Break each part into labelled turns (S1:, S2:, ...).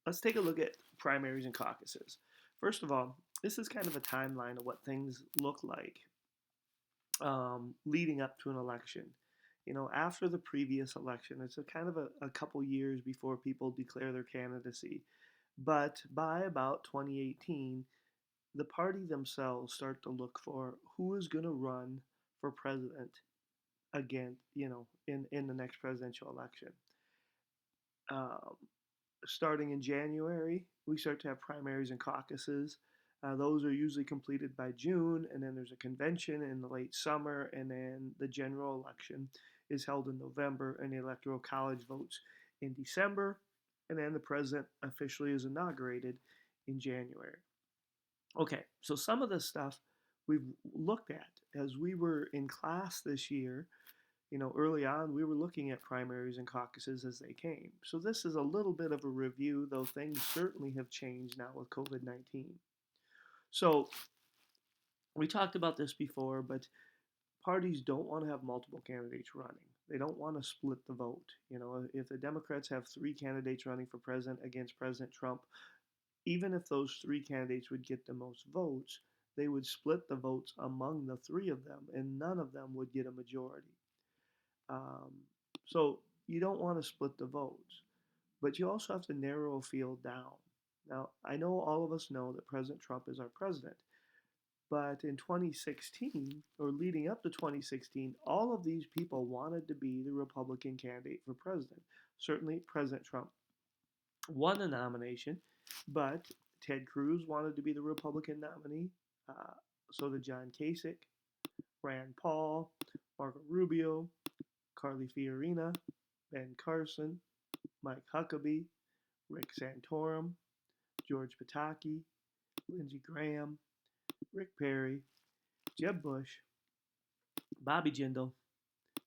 S1: let's take a look at primaries and caucuses. First of all, this is kind of a timeline of what things look like leading up to an election. After the previous election, it's a kind of a couple years before people declare their candidacy. But by about 2018, the party themselves start to look for who is going to run for president again, in the next presidential election. Um, Starting in January, we start to have primaries and caucuses. Those are usually completed by June, and then there's a convention in the late summer, and then the general election is held in November, and the Electoral College votes in December, and then the president officially is inaugurated in January. Okay, so some of this stuff we've looked at as we were in class this year. Early on, we were looking at primaries and caucuses as they came. So this is a little bit of a review, though things certainly have changed now with COVID-19. So we talked about this before, but parties don't want to have multiple candidates running. They don't want to split the vote. If the Democrats have three candidates running for president against President Trump, even if those three candidates would get the most votes, they would split the votes among the three of them, and none of them would get a majority. Um, so you don't want to split the votes, but you also have to narrow a field down. Now, I know all of us know that President Trump is our president, but in 2016, or leading up to 2016, all of these people wanted to be the Republican candidate for president. Certainly, President Trump won the nomination, but Ted Cruz wanted to be the Republican nominee. Uh, so did John Kasich, Rand Paul, Marco Rubio, Carly Fiorina, Ben Carson, Mike Huckabee, Rick Santorum, George Pataki, Lindsey Graham, Rick Perry, Jeb Bush, Bobby Jindal,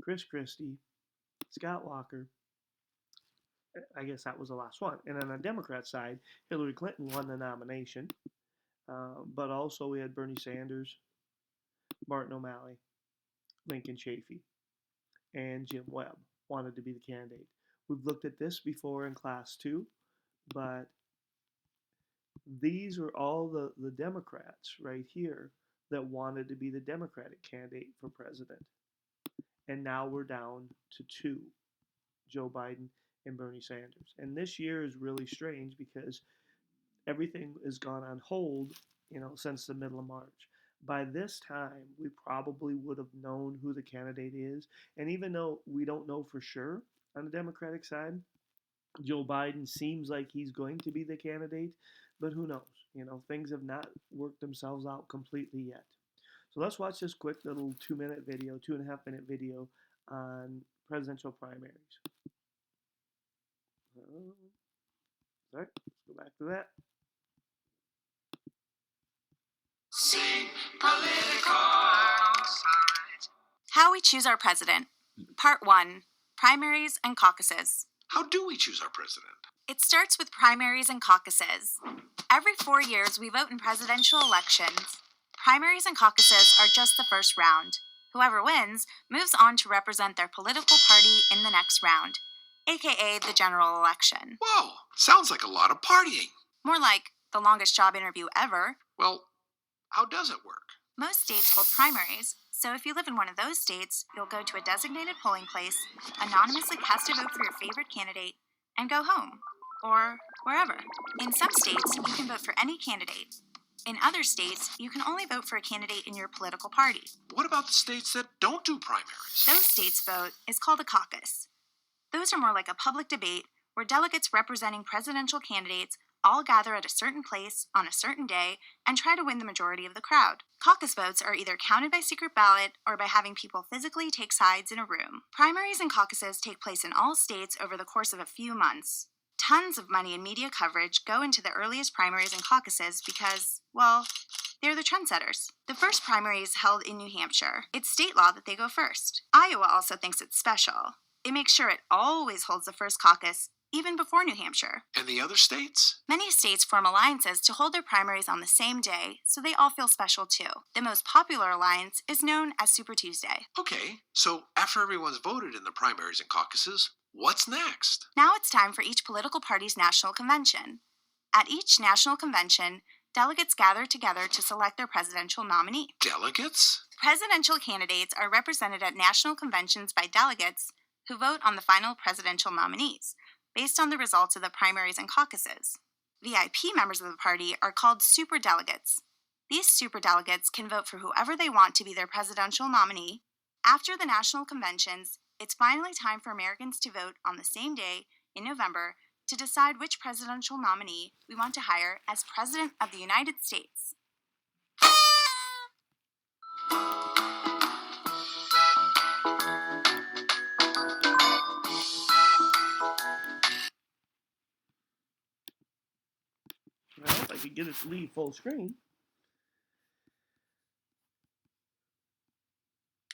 S1: Chris Christie, Scott Walker. I guess that was the last one. And on the Democrat side, Hillary Clinton won the nomination, but also we had Bernie Sanders, Martin O'Malley, Lincoln Chafee, and Jim Webb wanted to be the candidate. We've looked at this before in class too, but these were all the Democrats right here that wanted to be the Democratic candidate for president. And now we're down to two, Joe Biden and Bernie Sanders. And this year is really strange because everything has gone on hold, since the middle of March. By this time, we probably would have known who the candidate is. And even though we don't know for sure on the Democratic side, Joe Biden seems like he's going to be the candidate, but who knows? Things have not worked themselves out completely yet. So let's watch this quick little 2-minute video, 2.5-minute video on presidential primaries. Sorry, let's go back to that.
S2: See political sides. How we choose our president. Part 1. Primaries and caucuses.
S3: How do we choose our president?
S2: It starts with primaries and caucuses. Every 4 years, we vote in presidential elections. Primaries and caucuses are just the first round. Whoever wins moves on to represent their political party in the next round, aka the general election.
S3: Whoa, sounds like a lot of partying.
S2: More like the longest job interview ever.
S3: Well, how does it work?
S2: Most states hold primaries, so if you live in one of those states, you'll go to a designated polling place, anonymously cast a vote for your favorite candidate, and go home. Or wherever. In some states, you can vote for any candidate. In other states, you can only vote for a candidate in your political party.
S3: What about the states that don't do primaries?
S2: Those states' vote is called a caucus. Those are more like a public debate where delegates representing presidential candidates all gather at a certain place on a certain day and try to win the majority of the crowd. Caucus votes are either counted by secret ballot or by having people physically take sides in a room. Primaries and caucuses take place in all states over the course of a few months. Tons of money and media coverage go into the earliest primaries and caucuses because, well, they're the trendsetters. The first primary is held in New Hampshire. It's state law that they go first. Iowa also thinks it's special. It makes sure it always holds the first caucus, even before New Hampshire.
S3: And the other states?
S2: Many states form alliances to hold their primaries on the same day, so they all feel special too. The most popular alliance is known as Super Tuesday.
S3: Okay, so after everyone's voted in the primaries and caucuses, What's next?
S2: Now it's time for each political party's national convention. At each national convention, delegates gather together to select their presidential nominee.
S3: Delegates?
S2: Presidential candidates are represented at national conventions by delegates who vote on the final presidential nominees, based on the results of the primaries and caucuses. VIP members of the party are called superdelegates. These superdelegates can vote for whoever they want to be their presidential nominee. After the national conventions, it's finally time for Americans to vote on the same day in November to decide which presidential nominee we want to hire as President of the United States.
S1: Well, if I could get it to leave full screen.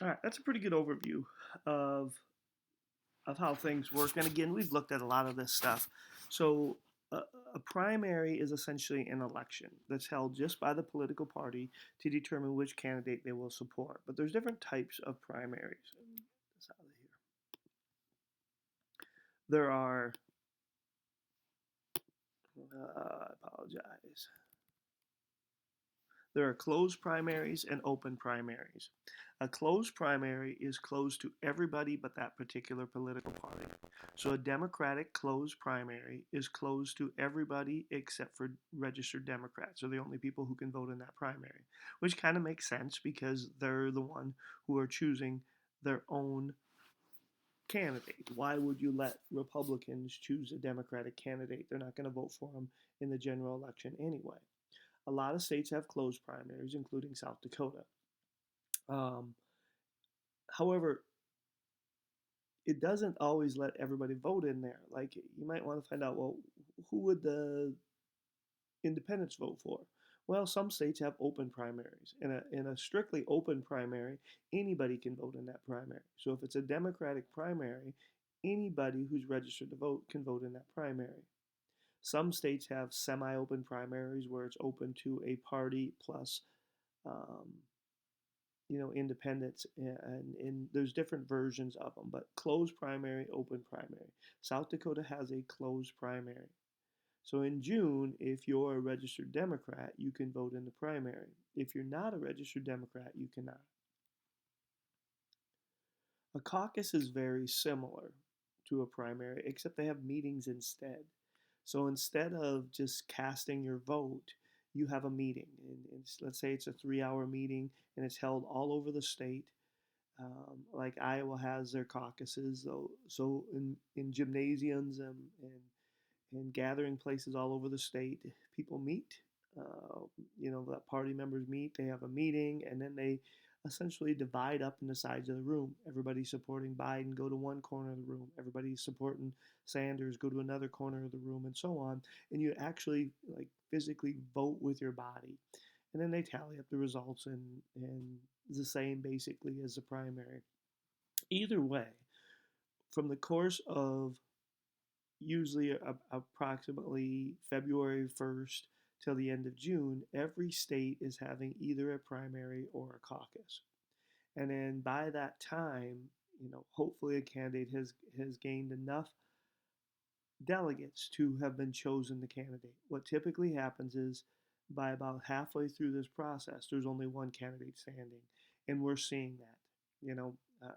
S1: All right, that's a pretty good overview of how things work. And again, we've looked at a lot of this stuff. So a primary is essentially an election that's held just by the political party to determine which candidate they will support. But there's different types of primaries. Let me get this out of here. There are, I apologize. There are closed primaries and open primaries. A closed primary is closed to everybody but that particular political party. So a Democratic closed primary is closed to everybody except for registered Democrats. They're the only people who can vote in that primary, which kind of makes sense because they're the one who are choosing their own candidate. Why would you let Republicans choose a Democratic candidate? They're not going to vote for them in the general election anyway. A lot of states have closed primaries, including South Dakota. However, it doesn't always let everybody vote in there. Like, you might want to find out, well, who would the independents vote for? Well, some states have open primaries. In a strictly open primary, anybody can vote in that primary. So if it's a Democratic primary, anybody who's registered to vote can vote in that primary. Some states have semi-open primaries where it's open to a party plus, um, independents, and there's different versions of them. But closed primary, open primary. South Dakota has a closed primary. So in June, if you're a registered Democrat, you can vote in the primary. If you're not a registered Democrat, you cannot. A caucus is very similar to a primary, except they have meetings instead. So instead of just casting your vote, you have a meeting. And let's say it's a 3-hour meeting and it's held all over the state. Like Iowa has their caucuses, so in gymnasiums and gathering places all over the state, people meet. That party members meet. They have a meeting, and then they essentially divide up in the sides of the room. Everybody supporting Biden go to one corner of the room. Everybody supporting Sanders go to another corner of the room, and so on. And you actually like physically vote with your body, and then they tally up the results, and it's the same basically as the primary. Either way, from the course of usually approximately February 1st till the end of June, every state is having either a primary or a caucus. And then by that time, hopefully a candidate has gained enough delegates to have been chosen the candidate. What typically happens is by about halfway through this process, there's only one candidate standing. And we're seeing that.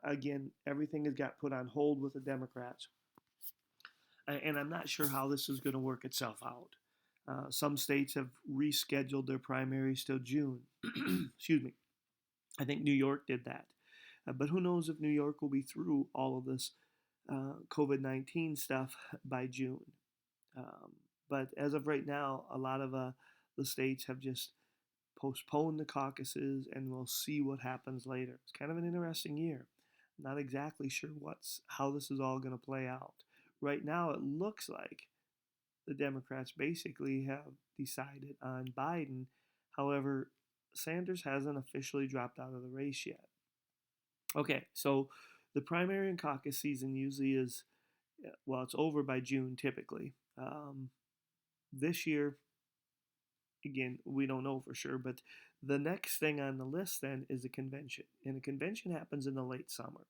S1: Again, everything has got put on hold with the Democrats, and I'm not sure how this is going to work itself out. Some states have rescheduled their primaries till June. Excuse me. I think New York did that. But who knows if New York will be through all of this COVID-19 stuff by June. Um, but as of right now, a lot of the states have just postponed the caucuses, and we'll see what happens later. It's kind of an interesting year. I'm not exactly sure how this is all going to play out. Right now, it looks like the Democrats basically have decided on Biden. However, Sanders hasn't officially dropped out of the race yet. Okay, so the primary and caucus season usually is, well, it's over by June typically. This year, again, we don't know for sure, but the next thing on the list then is a convention. And a convention happens in the late summer.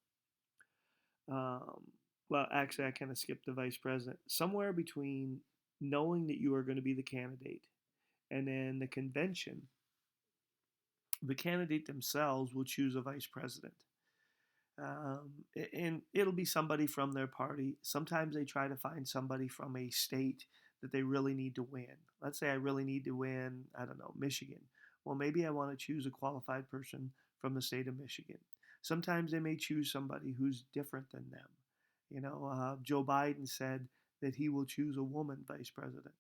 S1: Um, Well, actually, I kind of skipped the vice president. Somewhere between knowing that you are going to be the candidate and then the candidate themselves will choose a vice president. And it'll be somebody from their party. Sometimes they try to find somebody from a state that they really need to win. Let's say I really need to win, I don't know, Michigan. Well, maybe I want to choose a qualified person from the state of Michigan. Sometimes they may choose somebody who's different than them. Joe Biden said that he will choose a woman vice president.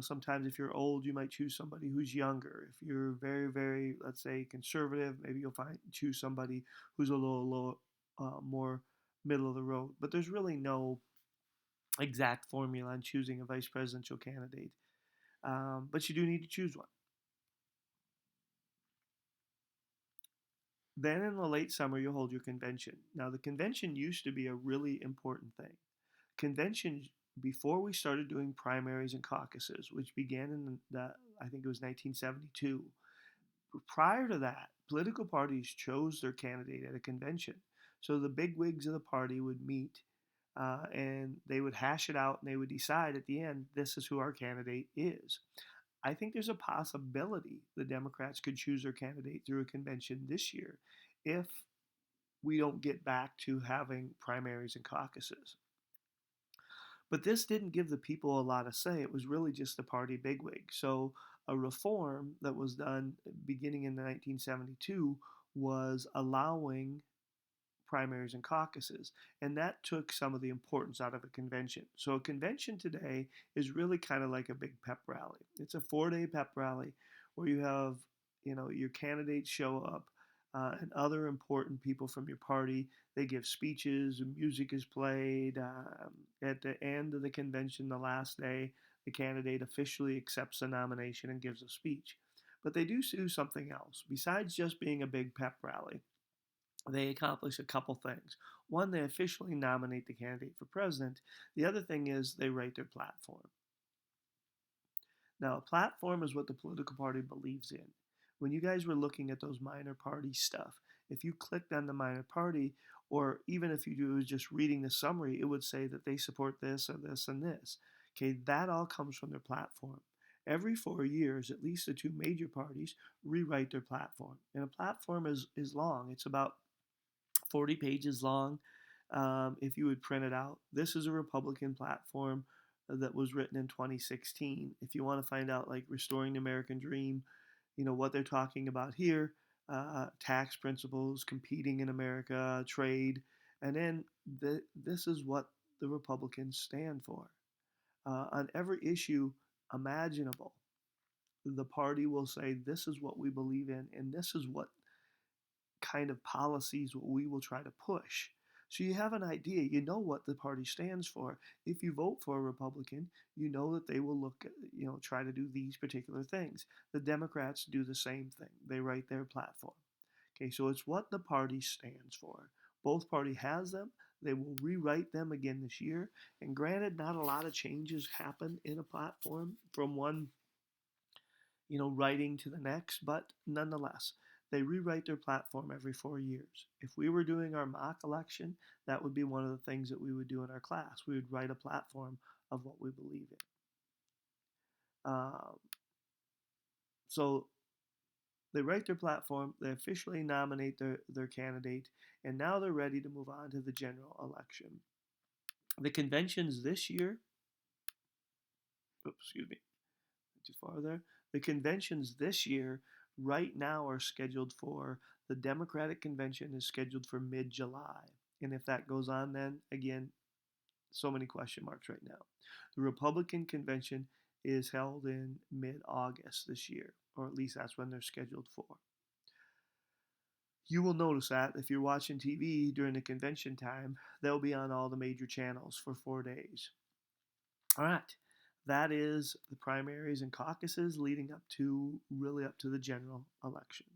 S1: Sometimes if you're old, you might choose somebody who's younger. If you're very, very, let's say, conservative, maybe you'll choose somebody who's a little more middle of the road. But there's really no exact formula on choosing a vice presidential candidate. But you do need to choose one. Then in the late summer, you'll hold your convention. Now, the convention used to be a really important thing. Convention, before we started doing primaries and caucuses, which began in I think it was 1972. Prior to that, political parties chose their candidate at a convention. So the big wigs of the party would meet and they would hash it out and they would decide at the end, this is who our candidate is. I think there's a possibility the Democrats could choose their candidate through a convention this year if we don't get back to having primaries and caucuses. But this didn't give the people a lot of say. It was really just the party bigwig. So a reform that was done beginning in 1972 was allowing primaries and caucuses, and that took some of the importance out of a convention. So a convention today is really kind of like a big pep rally. It's a 4-day pep rally where you have, your candidates show up and other important people from your party. They give speeches, music is played. At the end of the convention, the last day, the candidate officially accepts the nomination and gives a speech. But they do something else. Besides just being a big pep rally, they accomplish a couple things. One, they officially nominate the candidate for president. The other thing is they write their platform. Now, a platform is what the political party believes in. When you guys were looking at those minor party stuff, if you clicked on the minor party, or even if you was just reading the summary, it would say that they support this or this and this. Okay, that all comes from their platform. Every 4 years, at least the two major parties rewrite their platform. And a platform is long. It's about 40 pages long if you would print it out. This is a Republican platform that was written in 2016. If you want to find out, like, restoring the American dream, what they're talking about here, tax principles, competing in America, trade, and then this is what the Republicans stand for. On every issue imaginable, the party will say, this is what we believe in, and this is what kind of policies we will try to push. So you have an idea, you know what the party stands for. If you vote for a Republican, you know that they will look at, try to do these particular things. The Democrats do the same thing. They write their platform. Okay, so it's what the party stands for. Both party has them. They will rewrite them again this year. And granted, not a lot of changes happen in a platform from one writing to the next, but nonetheless, they rewrite their platform every 4 years. If we were doing our mock election, that would be one of the things that we would do in our class. We would write a platform of what we believe in. So they write their platform, they officially nominate their candidate, and now they're ready to move on to the general election. The conventions this year, excuse me, too far there. The conventions this year, right now, are scheduled for, the Democratic convention is scheduled for mid-July. And if that goes on, then again, so many question marks right now. The Republican convention is held in mid-August this year, or at least that's when they're scheduled for. You will notice that if you're watching TV during the convention time, they'll be on all the major channels for 4 days. All right. That is the primaries and caucuses leading up to the general election.